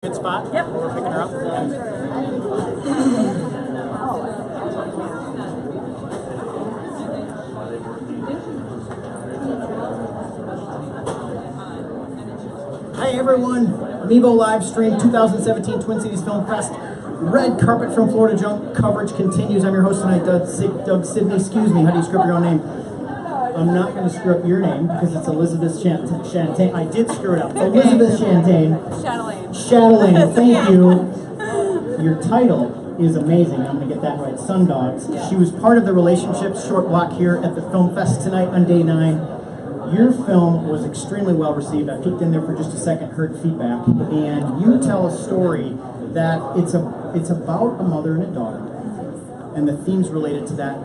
Good spot? Yep. We're picking her up. Hi everyone, Amiibo live stream 2017 Twin Cities Film Fest. Red carpet from Fleurdejunk coverage continues. I'm your host tonight, Doug Sidney. Excuse me, how do you screw up your own name? I'm not going to screw up your name because it's Elizabeth Chatelain. I did screw it up. Elizabeth Chatelain. Chatelain, thank you. Your title is amazing. I'm going to get that right. Sundogs. Yeah. She was part of the relationships short block here at the Film Fest tonight on day 9. Your film was extremely well received. I peeked in there for just a second, heard feedback, and you tell a story that it's about a mother and a daughter, and the themes related to that.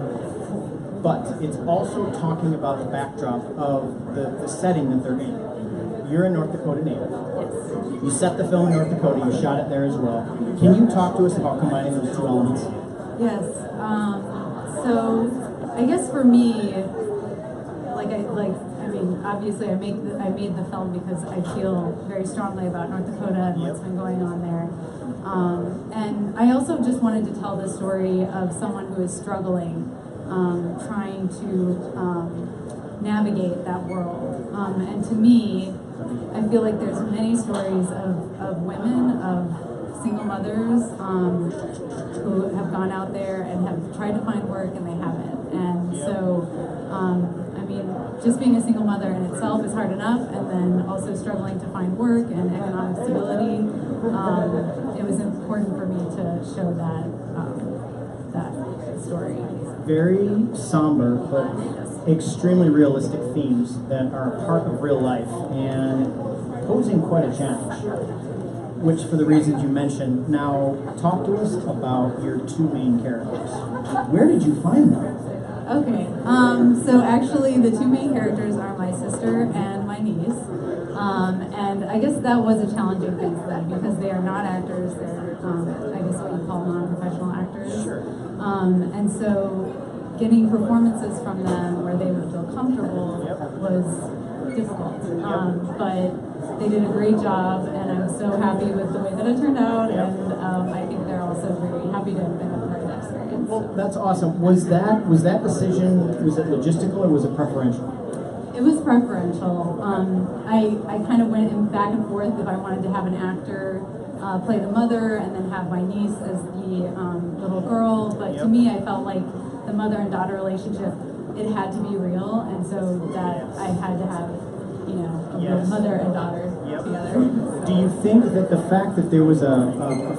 But it's also talking about the backdrop of the setting that they're in. You're a North Dakota native. Yes. You set the film in North Dakota, you shot it there as well. Can you talk to us about combining those two elements? Yes. So I guess for me, obviously I made the film because I feel very strongly about North Dakota and what's been going on there. And I also just wanted to tell the story of someone who is struggling, trying to navigate that world. And to me, I feel like there's many stories of women, of single mothers who have gone out there and have tried to find work and they haven't. And so, just being a single mother in itself is hard enough, and then also struggling to find work and economic stability. It was important for me to show that story. Very somber, but extremely realistic themes that are a part of real life and posing quite a challenge, which for the reasons you mentioned. Now, talk to us about your two main characters. Where did you find them? Okay, so actually the two main characters are my sister and my niece, and I guess that was a challenging thing for them because they are not actors, they're I guess what you call non-professional actors. Sure. And so getting performances from them where they would feel comfortable was difficult, but they did a great job, and I'm so happy with the way that it turned out, and I think they're also very happy to have been a part of that experience. Well, that's awesome. Was that decision, was it logistical or was it preferential? It was preferential. I kind of went back and forth if I wanted to have an actor play the mother and then have my niece as the little girl, but to me I felt like the mother and daughter relationship, it had to be real, and so that I had to have, a real mother and daughter together. Do you think that the fact that there was a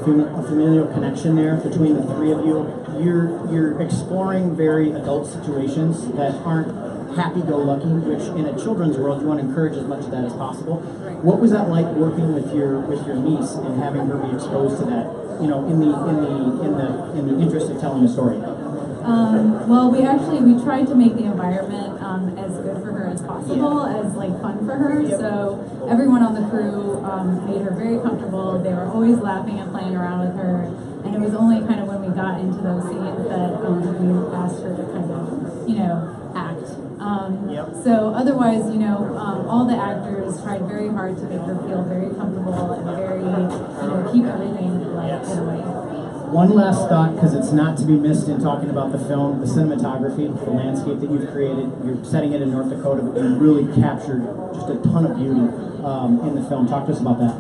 familial connection there between the three of you, you're exploring very adult situations that aren't happy-go-lucky, which in a children's world you want to encourage as much of that as possible. Right. What was that like working with your niece and having her be exposed to that, in the interest of telling a story? Well, we tried to make the environment as good for her as possible, as fun for her. So everyone on the crew made her very comfortable. They were always laughing and playing around with her, and it was only kind of when we got into those scenes that we asked her to kind of, act. So otherwise, all the actors tried very hard to make her feel very comfortable and very, keep everything in a way. One last thought, because it's not to be missed in talking about the film, the cinematography, the landscape that you've created. You're setting it in North Dakota, but you really captured just a ton of beauty in the film. Talk to us about that.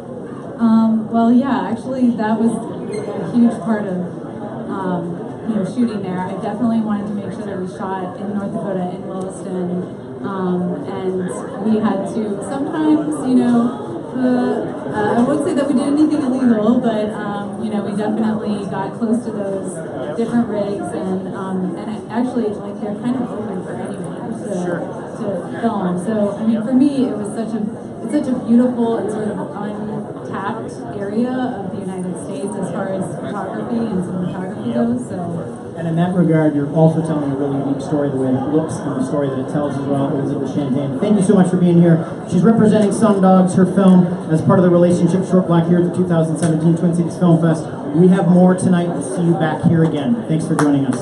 Well, yeah, actually that was a huge part of shooting there. I definitely wanted to make sure that we shot in North Dakota, in Williston, and we had to sometimes, I won't say that we did anything illegal, but we definitely got close to those different rigs, and actually, they're kind of open for anyone to film. So, for me, it's such a beautiful and sort of untapped area of the United States as far as photography and cinematography goes. So. And in that regard, you're also telling a really unique story, the way it looks and the story that it tells as well. Elizabeth Chatelain, thank you so much for being here. She's representing Sundogs, her film, as part of the relationship short block here at the 2017 Twin Cities Film Fest. We have more tonight. We'll see you back here again. Thanks for joining us.